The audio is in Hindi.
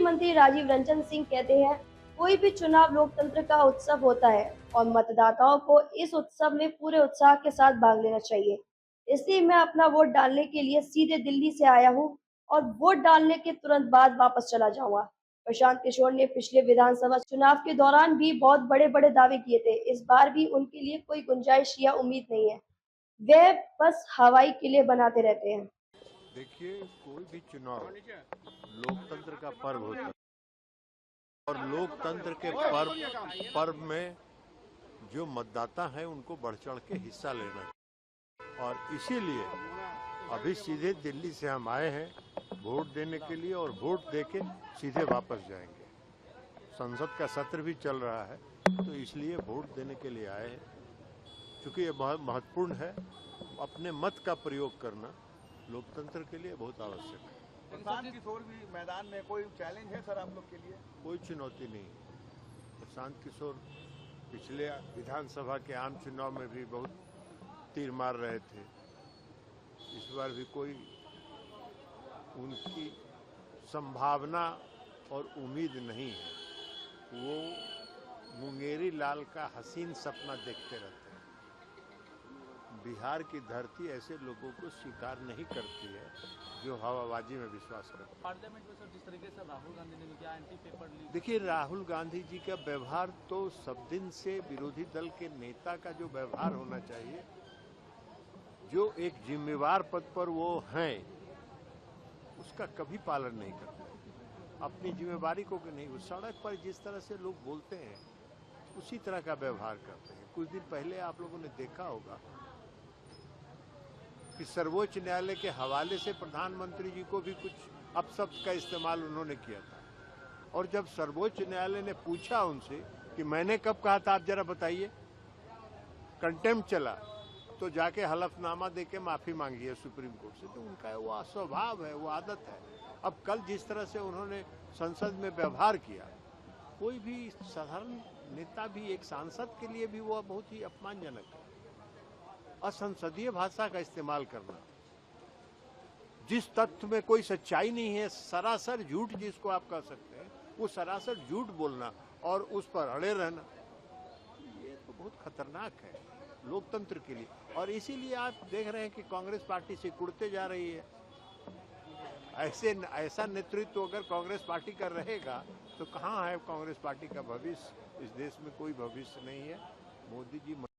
मंत्री राजीव रंजन सिंह कहते हैं, कोई भी चुनाव लोकतंत्र का उत्सव होता है और मतदाताओं को इस उत्सव में पूरे उत्साह के साथ भाग लेना चाहिए। इसलिए मैं अपना वोट डालने के लिए सीधे दिल्ली से आया हूँ और वोट डालने के तुरंत बाद वापस चला जाऊंगा। प्रशांत किशोर ने पिछले विधानसभा चुनाव के दौरान भी बहुत बड़े बड़े दावे किए थे। इस बार भी उनके लिए कोई गुंजाइश या उम्मीद नहीं है। वे बस हवाई किले बनाते रहते हैं। देखिए, कोई भी चुनाव लोकतंत्र का पर्व होता है और लोकतंत्र के पर्व में जो मतदाता हैं उनको बढ़ चढ़ के हिस्सा लेना चाहिए। और इसीलिए अभी सीधे दिल्ली से हम आए हैं वोट देने के लिए और वोट देके सीधे वापस जाएंगे। संसद का सत्र भी चल रहा है तो इसलिए वोट देने के लिए आए हैं। क्योंकि ये बहुत महत्वपूर्ण है, अपने मत का प्रयोग करना लोकतंत्र के लिए बहुत आवश्यक है। प्रशांत किशोर भी मैदान में, कोई चैलेंज है सर आप लोग के लिए? कोई चुनौती नहीं। प्रशांत किशोर पिछले विधानसभा के आम चुनाव में भी बहुत तीर मार रहे थे। इस बार भी कोई उनकी संभावना और उम्मीद नहीं है। वो मुंगेरी लाल का हसीन सपना देखते रहते हैं। बिहार की धरती ऐसे लोगों को स्वीकार नहीं करती है जो हवाबाजी में विश्वास करते हैं। पार्लियामेंट में सर जिस तरीके से राहुल गांधी ने भी किया एंटी पेपर लीक। देखिए, राहुल गांधी जी का व्यवहार तो सब दिन से विरोधी दल के नेता का जो व्यवहार होना चाहिए, जो एक जिम्मेवार पद पर वो हैं, उसका कभी पालन नहीं करते। अपनी जिम्मेवारी को नहीं, वो सड़क पर जिस तरह से लोग बोलते हैं उसी तरह का व्यवहार करते हैं। कुछ दिन पहले आप लोगों ने देखा होगा कि सर्वोच्च न्यायालय के हवाले से प्रधानमंत्री जी को भी कुछ अपशब्द का इस्तेमाल उन्होंने किया था। और जब सर्वोच्च न्यायालय ने पूछा उनसे कि मैंने कब कहा था, आप जरा बताइए, कंटेम्प्ट चला तो जाके हलफनामा देके माफी मांगी है सुप्रीम कोर्ट से। तो उनका वो स्वभाव है, वो आदत है। अब कल जिस तरह से उन्होंने संसद में व्यवहार किया, कोई भी साधारण नेता भी, एक सांसद के लिए भी वो बहुत ही अपमानजनक है। असंसदीय भाषा का इस्तेमाल करना, जिस तथ्य में कोई सच्चाई नहीं है, सरासर झूठ जिसको आप कह सकते हैं, वो सरासर झूठ बोलना और उस पर अड़े रहना, ये तो बहुत खतरनाक है लोकतंत्र के लिए। और इसीलिए आप देख रहे हैं कि कांग्रेस पार्टी से कुड़ते जा रही है। ऐसा नेतृत्व अगर कांग्रेस पार्टी का रहेगा तो कहाँ है कांग्रेस पार्टी का भविष्य? इस देश में कोई भविष्य नहीं है। मोदी जी